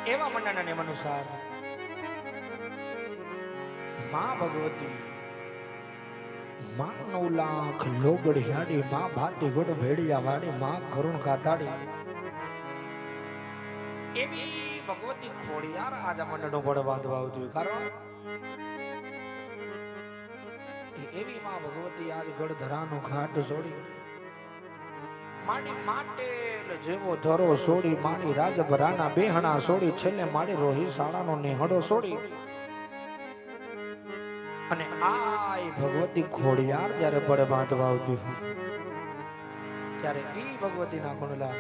એવા મંડળના નિયમ અનુસાર માં ભગવતી માં 9 લાખ લોગડી હાડી માં ભાતી ગોડ ભેડિયા વાડી માં કરુણ કાતાડી એવી ભગવતી ખોડિયાર આજ મંડળનો બળ બાંધવા આવતું કારણ એવી માં ભગવતી આજ ગઢધરાનો ઘાટ છોડી માડી માટેલ જેવો ધરો છોડી માડી રાજભરાના બેહણા છોડી છેલ્લે માડી રોહી શાળાનો નેહડો છોડી અને આય ભગવતી ખોડિયાર જ્યારે બળે બાંધવા આવતી ત્યારે ઈ ભગવતીના કુંડલા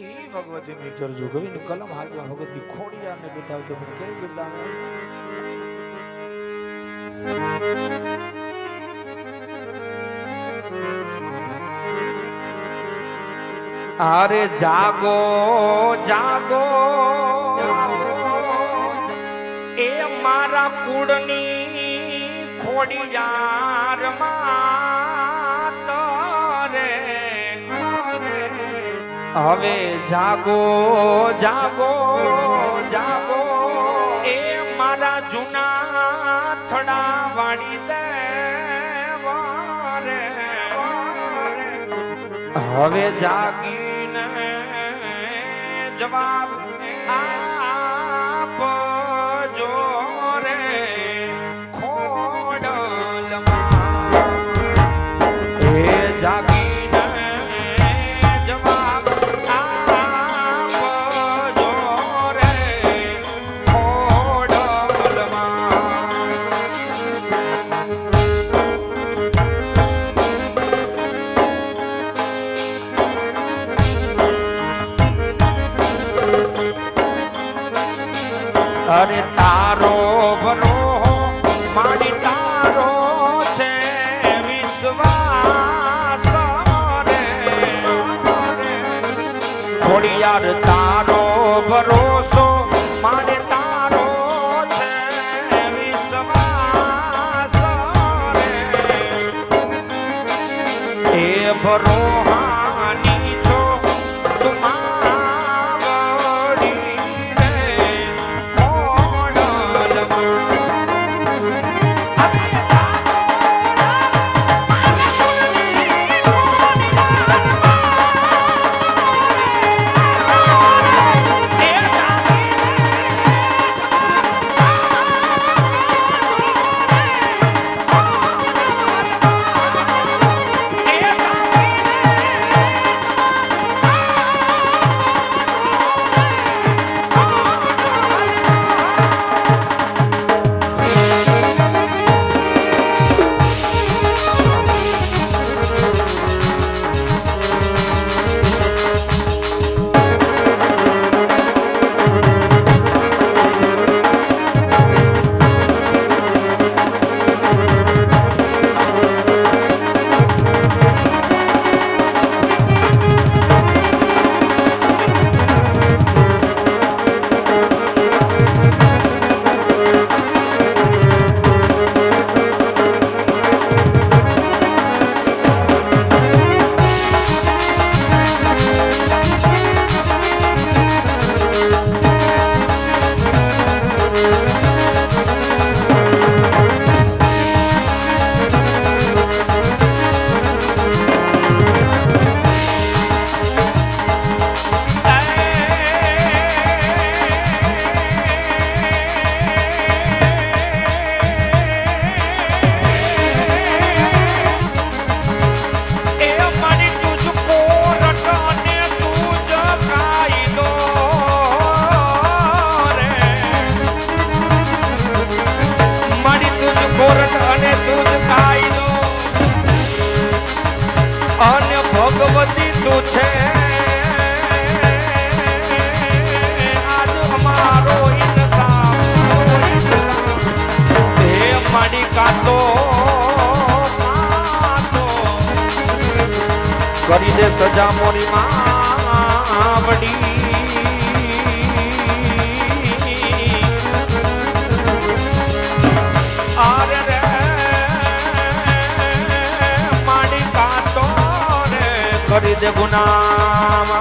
ઈ ભગવતીની જરજુ ગવીને કલમ હાથમાં ભગવતી ખોડિયારને બેઠાવતી પણ કેવી બિરદાવે અરે જાગો જાગો એ મારા કુળની ખોડિયાર માત રે હવે જાગો જાગો જાગો એ મારા જૂના થડા વાળી દેવા રે હવે જાગીને જવાબ આપજો રે ખોડલમાં એ જાગીને જવાબ આપજો રે અરે તારો ભરો માડી તારો છે વિશ્વાસ રે ખોડિયાર તારો ભરોસો માડે તારો છે વિશ્વાસ રે એ ભરોહાની છો તુમા ભગવતી તું છે આજ અમારો ઇન્સાફ હે માડી કાતો કરી દે સજા મોરી માં વડી કરી દે ગુનામાં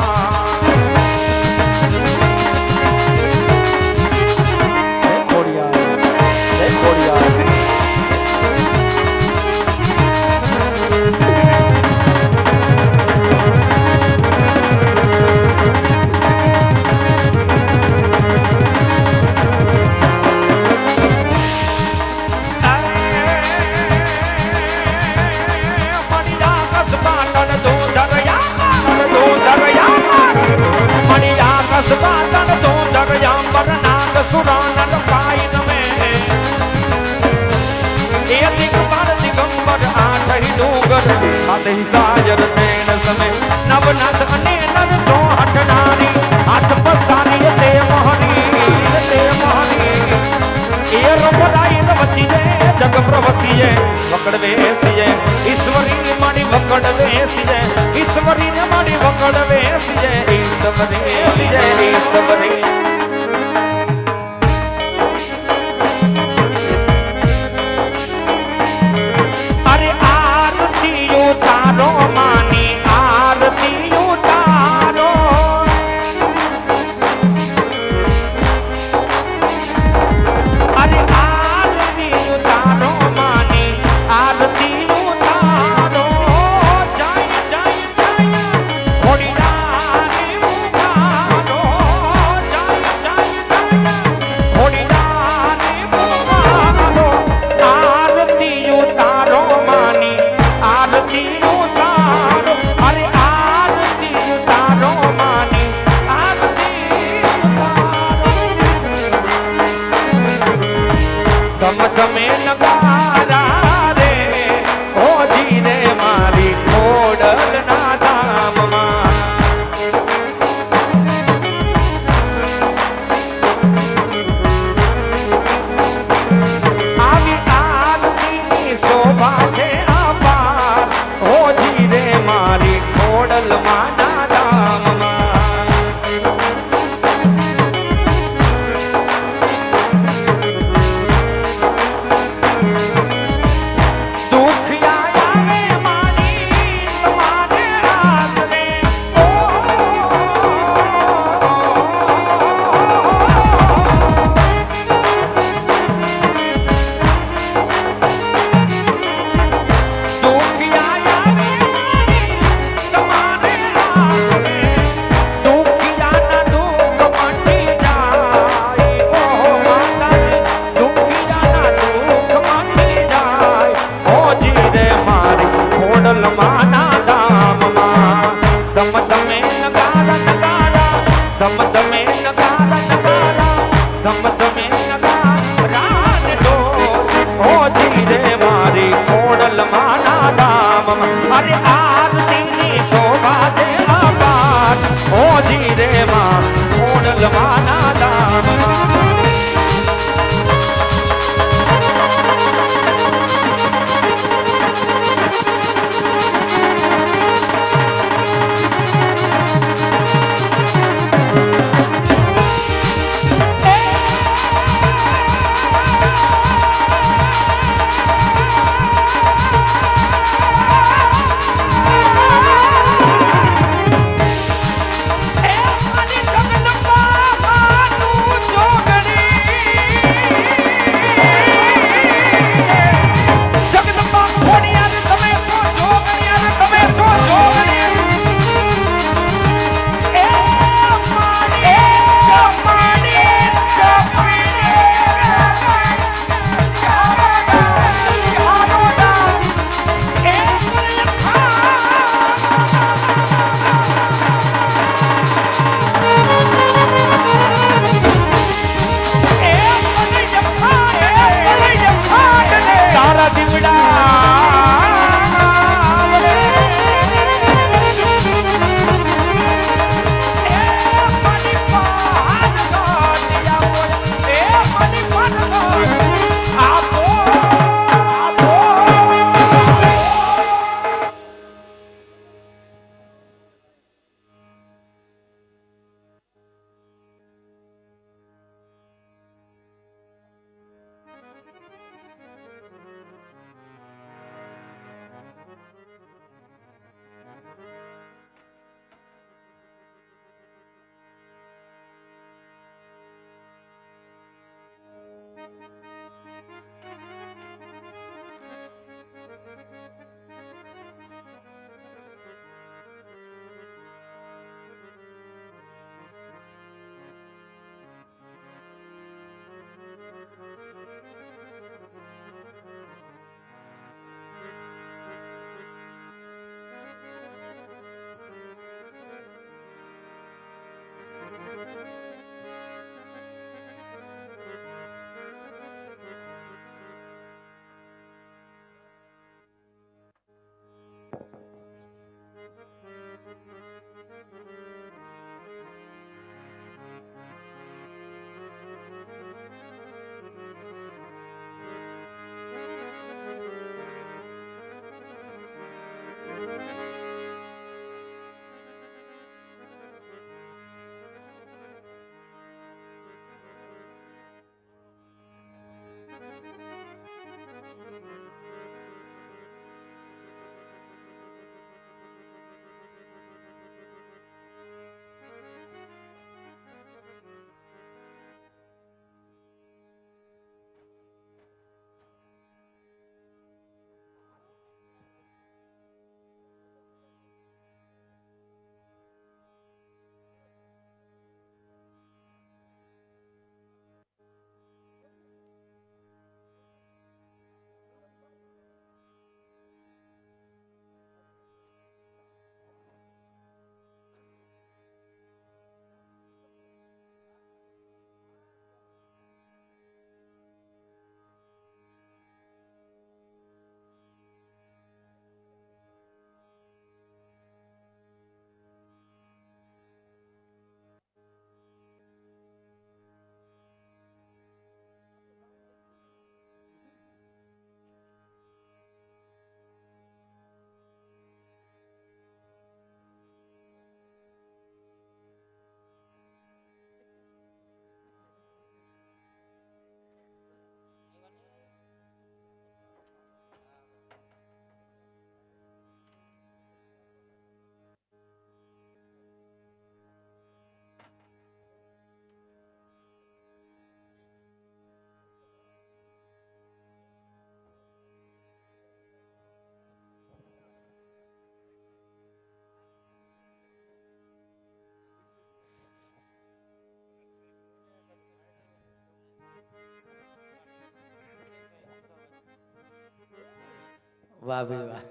વાહ ભાઈ વાહ.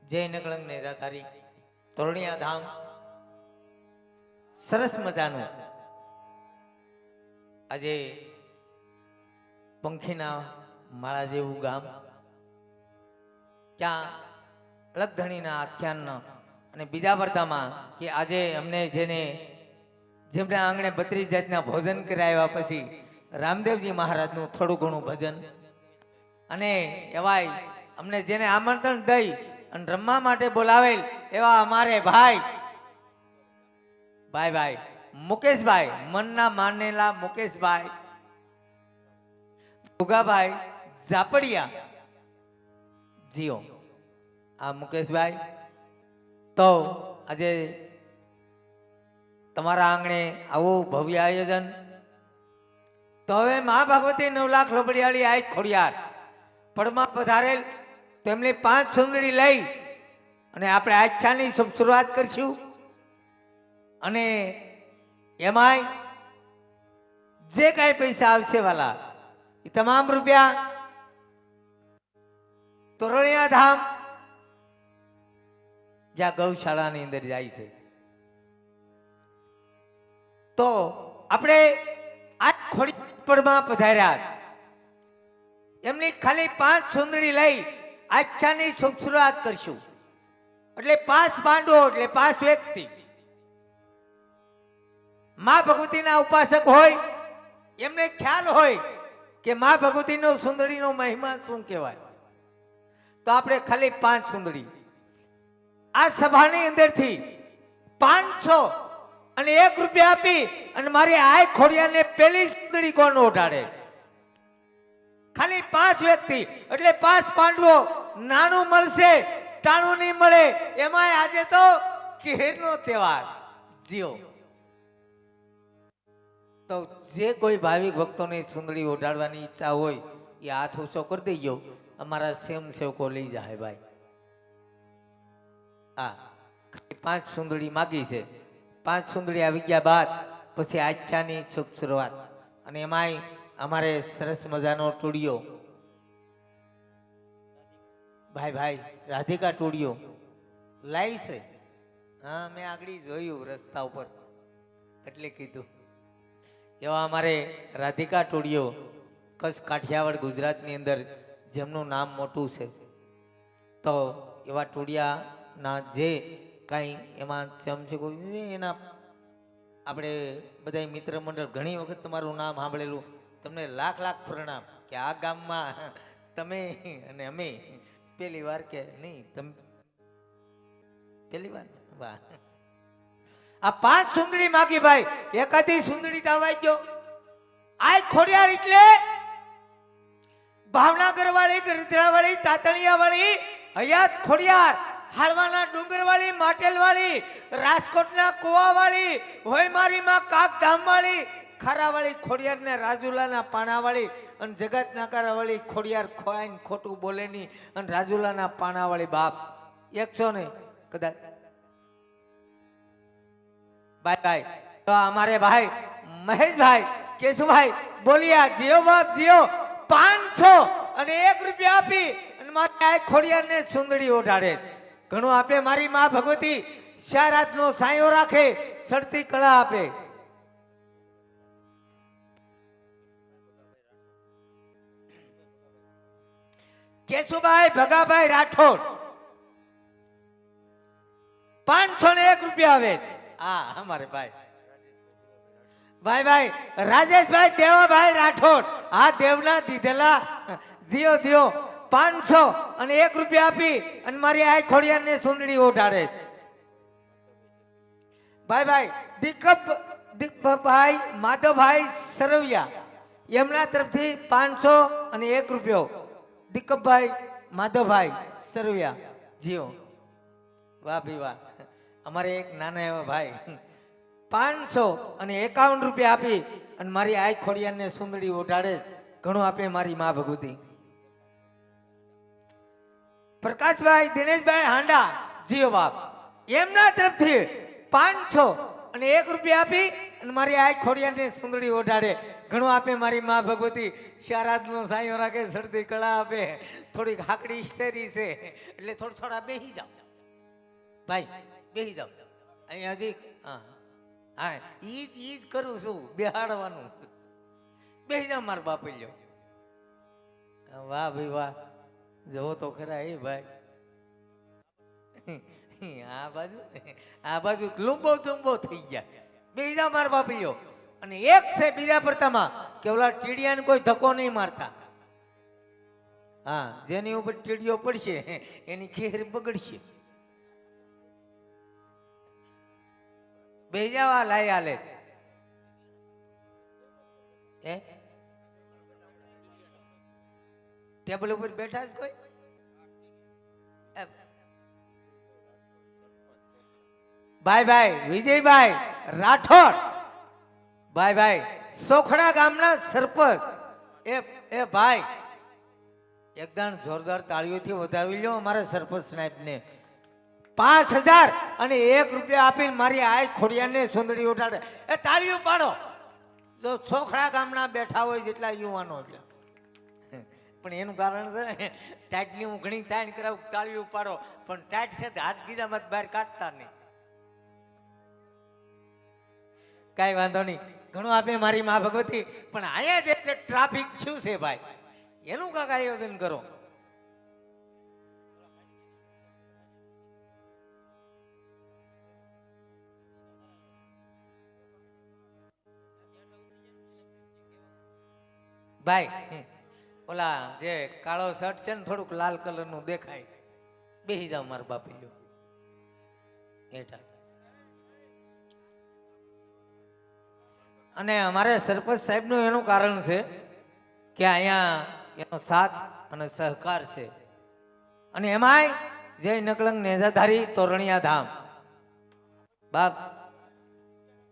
જય નકળંગ ને દાતારી તોરણિયા ધામ સરસ મજાનું આજે પંખીના માળા જેવું ગામ ત્યાં અલગધણીના આખ્યાન અને બીજા વર્તામાં કે આજે અમને જેમના આંગણે 32 જાતના ભોજન કરાવ્યા પછી રામદેવજી મહારાજનું થોડું ઘણું ભજન અને એવાય અમને જેને આમંત્રણ દઈ અને રમવા માટે બોલાવેલ એવા અમારે ભાઈ મુકેશભાઈ, મનના માનેલા મુકેશભાઈ ભુગાભાઈ ઝાપડિયા જીઓ. આ મુકેશભાઈ તો આજે તમારા આંગણે આવું ભવ્ય આયોજન. તો હવે મા ભગવતી 9 લાખ લોબડિયાળી આઈ ખોડિયાર પડમાં પધારેલ તેમની 5 સુંદરી લઈ અને આપણે આચ્છાની શુભ શરૂઆત કરશું. અને એમાંય જે કાંઈ પૈસા આવશે વાલા એ તમામ રૂપિયા તોરણિયા ધામ જ્યાં ગૌશાળાની અંદર જાય છે. તો આપણે આ ખોડીપડમાં પધાર્યા એમની ખાલી 5 સુંદરી લઈ આચ્છાની શુભ શરૂઆત કરશું. એટલે 5 પાંડવો એટલે 5 વ્યક્તિ મા ભગવતીના ઉપાસક હોય એમને ખ્યાલ હોય કે મા ભગવતીનો સુંદરીનો મહિમા શું કહેવાય. તો આપણે ખાલી 5 સુંદરી આ સભાની અંદરથી 501 રૂપિયા આપી અને મારી આય ખોડિયાને પેલી સુંદરી કોણ ઓઢાડે. ખાલી 5 વ્યક્તિ એટલે 5 પાંડવો. નાનું મળશે ટાણું નહીં મળે. એમાં આજે તો કેરનો તહેવાર જીઓ. તો જે કોઈ ભાવિક ભક્તોને સુંદરી ઓઢાડવાની ઈચ્છા હોય એ હાથ ઊંચો કરી દેજો. અમારા સ્વયંસેવકો લઈ જાય ભાઈ. હા 5 સુંદરી માગી છે. 5 સુંદરી આવી ગયા બાદ પછી આચ્છાની શુભ શરૂઆત. અને એમાંય અમારે સરસ મજાનો ટોળિયો ભાઈ રાધિકા ટોળિયો લાઈ છે. હા મેં આગળ જોયું રસ્તા ઉપર એટલે કીધું. એવા અમારે રાધિકા ટોળિયો કચ્છ કાઠિયાવાડ ગુજરાતની અંદર જેમનું નામ મોટું છે. તો એવા ટોળિયાના જે કાંઈ એમાં ચમચકો એના આપણે બધા મિત્ર મંડળ ઘણી વખત તમારું નામ સાંભળેલું. તમને લાખ પ્રણામ કે આ ગામમાં તમે અને અમે પહેલી વાર કે નહીં તમે પહેલી વાર. વાહ. આ 5 સુંદરી માગી ભાઈ. એકાદી સુંદરી દાવાઈ ગયો. આ ખોડિયાર એટલે ભાવનગર વાળી, ગરધરા વાળી, તાતણિયા વાળી, હયાત ખોડિયાર, હાલવાના ડુંગર વાળી, માટેલ વાળી, રાજકોટના કુવા વાળી, હોય મારી માં કાકધામ વાળી, ખારા વાળી ખોડિયાર ને રાજુલાના પાણા વાળી અને જગત નાકારા વાળી ખોડિયાર ખોવાઈને ખોટું બોલે ની અને રાજુલાના પાણા વાળી બાપ 100 ને કદાચ. ભાઈ તો અમારે ભાઈ મહેશભાઈ કેશુભાઈ બોલિયા જીઓ બાપ જીઓ 501 રૂપિયા આપી અને મારે આ ખોડિયારને સુંદરી ઓઢાડે. ઘણું આપે મારી માં ભગવતી. શારાતનો સાયો રાખે, સડતી કળા આપે. કેશુભાઈ ભગાભાઈ રાઠોડ 501 રૂપિયા આવે. હા અમારે ભાઈ રાજેશભાઈ દેવાભાઈ રાઠોડ. આ દેવના દીધેલા જીઓ 501 રૂપિયા આપી અને મારી આ ખોડિયારને સુંદરી ઓઢાડે. ભાઈ દીપકભાઈ માધવભાઈ સરવિયા એમના તરફથી 501 રૂપિયો. દીપકભાઈ માધવભાઈ સરવિયા જીઓ. વાહ ભાઈ વાહ. અમારે એક નાના એવા ભાઈ 551 રૂપિયા આપી અને મારી આ ખોડિયારને સુંદરી ઓઢાડે. ઘણું આપે મારી માં ભગવતી. પ્રકાશભાઈ દિનેશભાઈ હાંડા જીઓ બાપ એમના તરફથી 501 રૂપિયા આપી અને મારી આ ખોડિયાને સુંદરી ઓઢાડે. ઘણું આપે મારી માં ભગવતી, શારાદનો સાયો રાખે, સડતી કળા આપે, થોડીક હાકડી શેરી છે એટલે થોડા બેહી જાઓ ભાઈ, બેહી જાઓ અહીંયા હજી. હા હા, ઈ જ કરું છું, બેહાડવાનું. બેહી જાઓ મારા બાપલ્યો. વાહ ભાઈ વાહ, જવો તો ખરા એ ભાઈ. આ બાજુ લુંબો તુંબો થઈ ગયા. બેહી જાઓ મારા બાપલ્યો. અને એક છે બીજા પડતામાં કે ઓલા ટીડિયાને કોઈ ધક્કો નહીં મારતા. હા, જેની ઉપર ટીડીઓ પડશે એની ખેર બગડશે. બેહી જાઓ, આ લાઈ હાલે એ ટેબલ ઉપર બેઠા જ કોઈ. ભાઈ વિજયભાઈ રાઠોડ, ભાઈ સોખડા ગામના સરપંચ. એ ભાઈ એકદમ જોરદાર તાળીઓથી વધાવી લ્યો અમારા સરપંચ સાહેબને. 5000 અને 1 રૂપિયા આપીને મારી આ ખોડિયાને સુંદરી ઉઠાડે. એ તાળીઓ પાડો. જો સોખડા ગામના બેઠા હોય જેટલા યુવાનો એટલા. પણ એનું કારણ છે ટાઈટની હું ઘણી તાણ કરાવું, તાળીઓ પાડો. પણ ટાઈટ છે હાથ ગીજામાં બહાર કાઢતા નહીં. કાંઈ વાંધો નહીં, ઘણું આપે મારી મા ભગવતી. પણ અહીંયા જે ટ્રાફિક શું છે ભાઈ, એનું કાંક આયોજન કરો. ભાઈ ઓલા જે કાળો શર્ટ છે ને થોડુંક લાલ કલરનું દેખાય, બેહી જાવ મારા બાપલ્યો હેઠા. અને અમારે સરપંચ સાહેબનું એનું કારણ છે કે અહીંયા એનો સાથ અને સહકાર છે. અને એમાંય જય નકલંગ નેજાધારી તોરણિયા ધામ બાપ,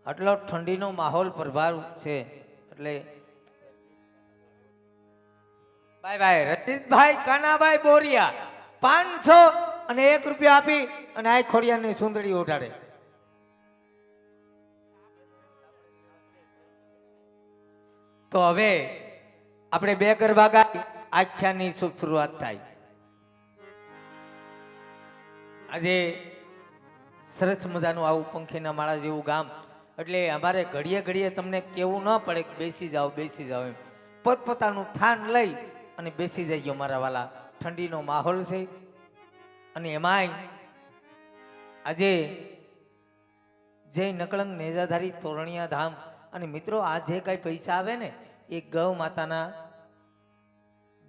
આટલો ઠંડીનો માહોલ પ્રભાવ છે. એટલે ભાઈ રજીતભાઈ કાનાભાઈ બોરિયા 500 અને 1 રૂપિયા આપી અને આ ખોડિયાની સુંદરી ઉઠાડે. તો હવે આપણે 2 ગરબા ગાઈ આખ્યાનની શુભ શરૂઆત થાય. આજે સરસ મજાનું આવું પંખીના માળા જેવું ગામ, એટલે અમારે ઘડીએ ઘડીએ તમને કેવું ન પડે કે બેસી જાઓ એમ. પોતપોતાનું થાન લઈ અને બેસી જઈએ મારા વાલા. ઠંડીનો માહોલ છે અને એમાંય આજે જય નકળંગ નેજાધારી તોરણિયા ધામ. અને મિત્રો આ જે કઈ પૈસા આવે ને એ ગૌ માતાના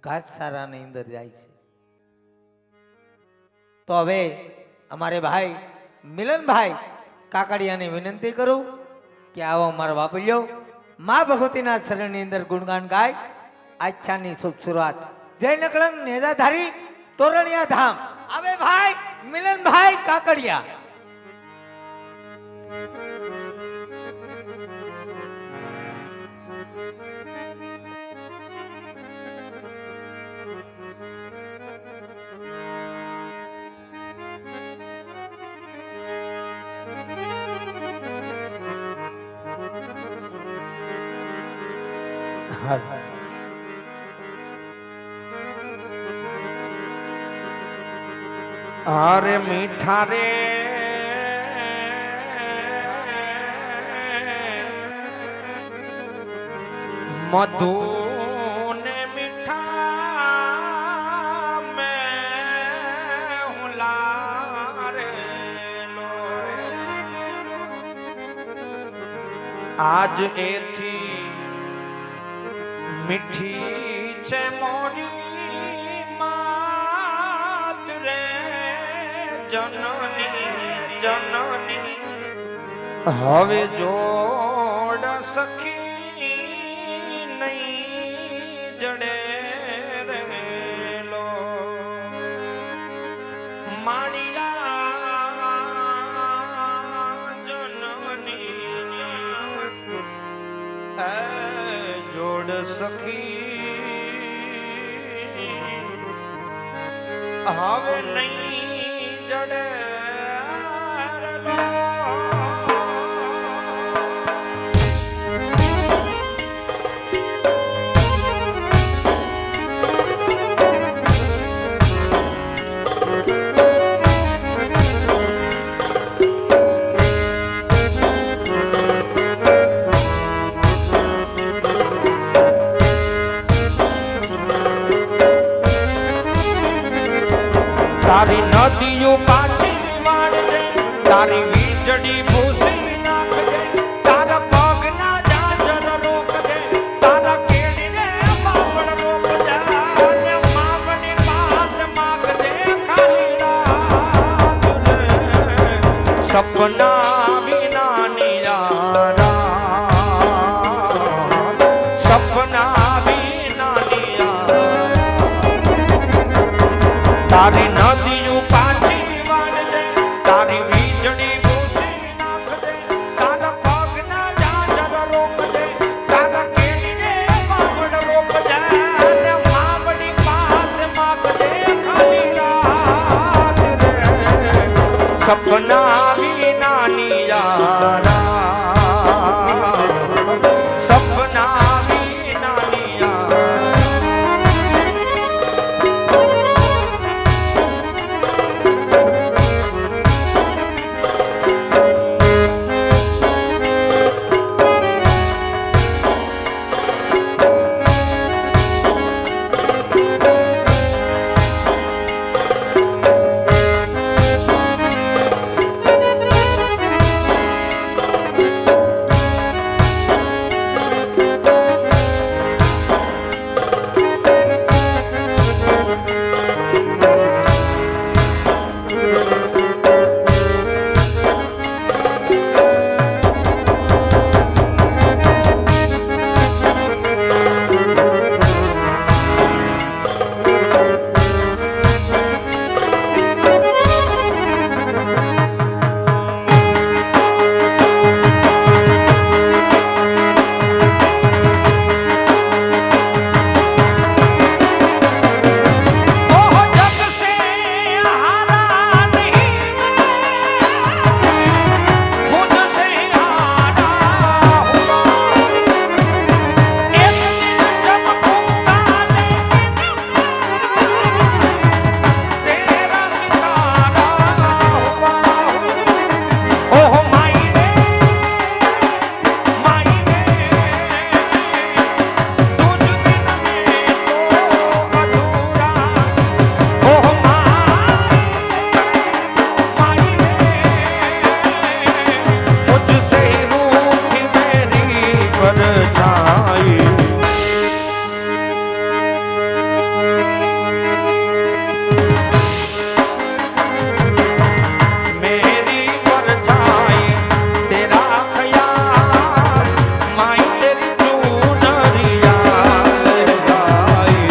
ઘાસચારાની અંદર જાય છે. તો હવે અમારે ભાઈ મિલનભાઈ કાકડિયાને વિનંતી કરું કે આવો મારા બાપલ્યો, મા ભગવતીના શરણની અંદર ગુણગાન ગાય આખ્યાનની શુભ શરૂઆત. જય નકળંગ નેજાધારી તોરણિયા ધામ. આવે ભાઈ મિલનભાઈ કાકડિયા. અરે મીઠા રે મધુ ને મીઠા મેં હું લારેલો. આજ એથી મીઠી છે મોરી માત રે જનની. હવે જોડ સખી નહીં જડે રેલો. માળિયા જનની જોડ સખી હવે નહીં જડે રેલો. તારી નદીઓ પાછી વાળજે તારી વીજળી ભૂસી નાખજે તારા પગના જાજર રોકજે તારા કેડીને બાવળ રોકજે અને માગની પાસ માગજે ખાલી રાત રે સપના વિના નિયારા સપના વિના નિયારા તારી નદીઓ પાછી વાળજે તારી વીજળી ભૂસી નાખજે તારા પગના જાજર રોકજે તારા કેડીને બાવળ રોકજે અને માવડી પાસે માગજે ખાલી રાત રે સપના વિના નિયારા સપના વિના નિયારા ओहो जग से हारा नहीं मैं खुद से हारा हुआ एक दिन चमकूंगा लेकिन तेरा सितारा हुआ ओहो माई रे तुझ बिन मैं तो अधूरा ओह माई मुझसे रूठी मेरी परछाई मेरी परछाई तेरा ख्याल माई तेरी चूनरिया लहराई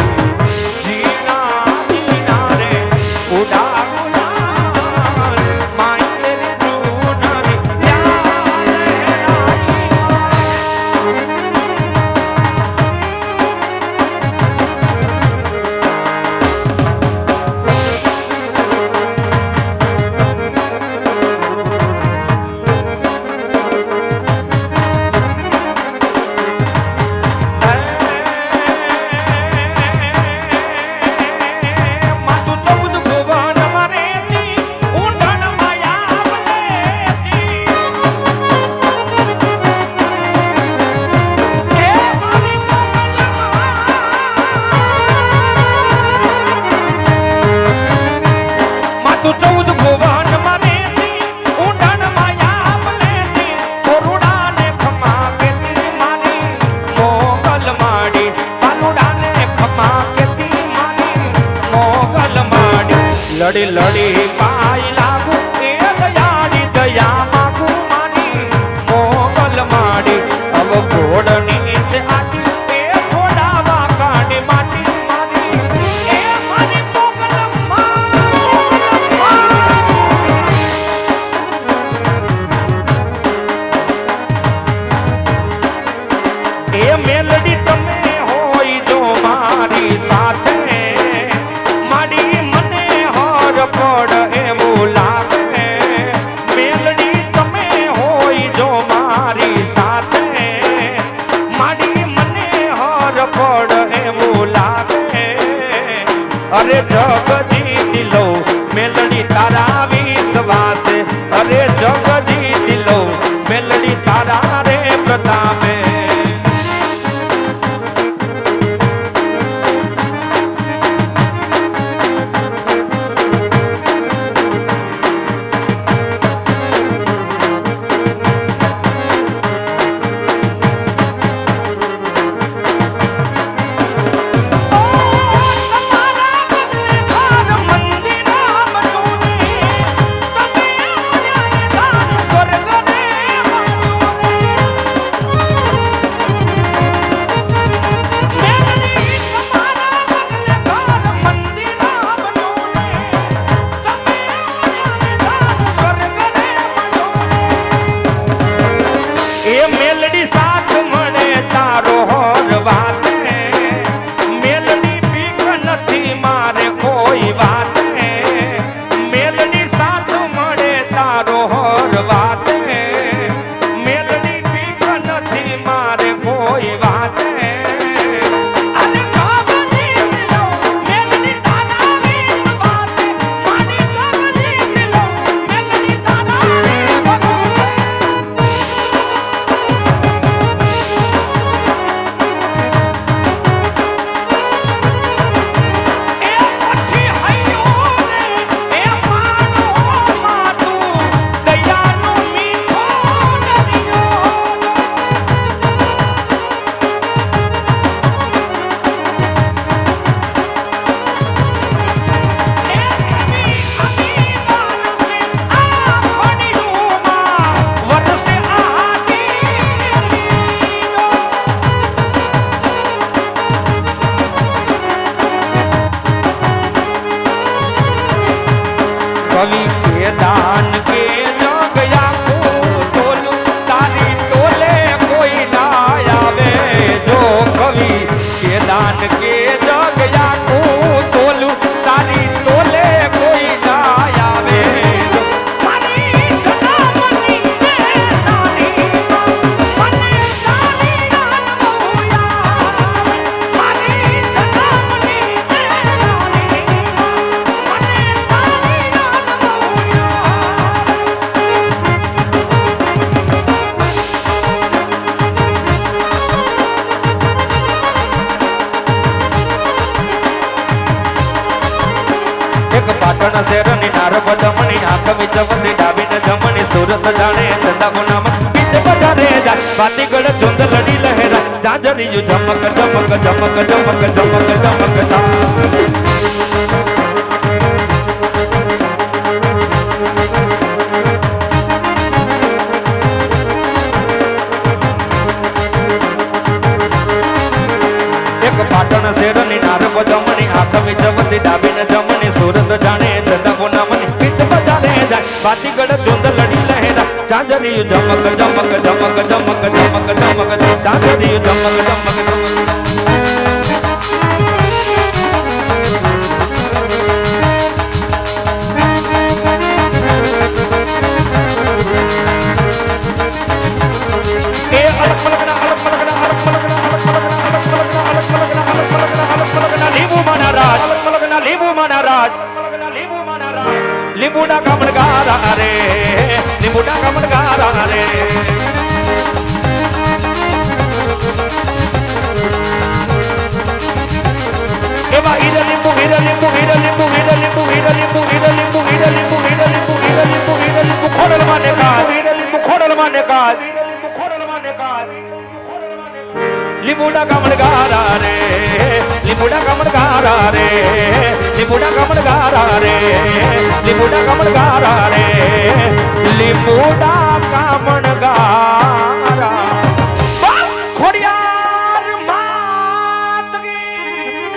जीना जीना रे उड़ा गुलाल माई तेरी चूनरिया लहराई માતું 14 ભુવન મરેતી ઊંડણ માયા બનેતી એ મારી માતું 14 ભુવન મરેતી ઊંડણ માયા બનેતી છોરુડાને ખમા કેતી મારી મોગલ માડી પાલુડાને ખમા કેતી મારી મોગલ માડી લડી લડી પાઈ લાગુ એ દયાળી દયા માગુ મારી મોગલ માડી અવ ઘોડ નીચે આટી એ છોડાવા કાઢી માટી મારી એ મારી મોગલ એ મેલડી તમે હોય જો મારી સાથે માડી મને હર પડ એવું લાગે મેલડી તમે હોય જો મારી સાથે માડી મને હર પડ એવું લાગે અરે જગ જીતી લો મેલડી તારા વિશ્વાસે અરે જગ જીતી લો મેલડી તારા રે પ્રતાપે કવિ કે દાન કે જગયા તોલું તારી તોલે કોઈ ના આવે જો કવિ કે દાન કે જગયા તોલું તારી તોલે કોઈ ના આવે મારી જનામની નાની મને જાની નાનમોયા મારી જનામની નાની મને જાની નાનમોયા એક પાટણ શહેરની નારબ જમણી આંખ વિચવતી ડાબીને જમણી સુરત જાણે ચંદાબુ નામ બીજ બજારે જાય બાતીગઢ ચુંદ લડી લહેરા જાજરીયું ઝમક ઝમક ઝમક ઝમક ઝમક ઝમક એક પાટણ શહેરની નારબ જમણી આંખ વિચવતી ડાબીને જમણી સુરત જાણે ચંદાબુ નામની બીજ બજારે જાય બાતીગઢ ચુંદ લડી લહેરા જાજરીયું ઝમક ઝમક ઝમક ઝમક ઝમક ઝમક જાજરીયું ઝમક ઝમક લીંબુડા કમળગારા રે લીંબુડા કમળગારા રે એવા હીરા લીંબુ હીરા લીંબુ હીરા લીંબુ હીરા લીંબુ હીરા લીંબુ હીરા લીંબુ હીરા લીંબુ હીરા લીંબુ હીરા લીંબુ હીરા લીંબુ ખોડલ માને કાલ હીરા લીંબુ ખોડલ માને કાલ હીરા લીંબુ ખોડલ માને કાલ લીંબુડા કમળગારા રે લીંબુડા કમળગારા રે લીંબુડા કમળગારા રે લીંબુડા કમળગારા રે લીંબુડા કમળગારા ખોડિયાર માત કી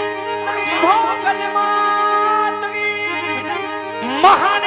મોગલ માત કી મહાન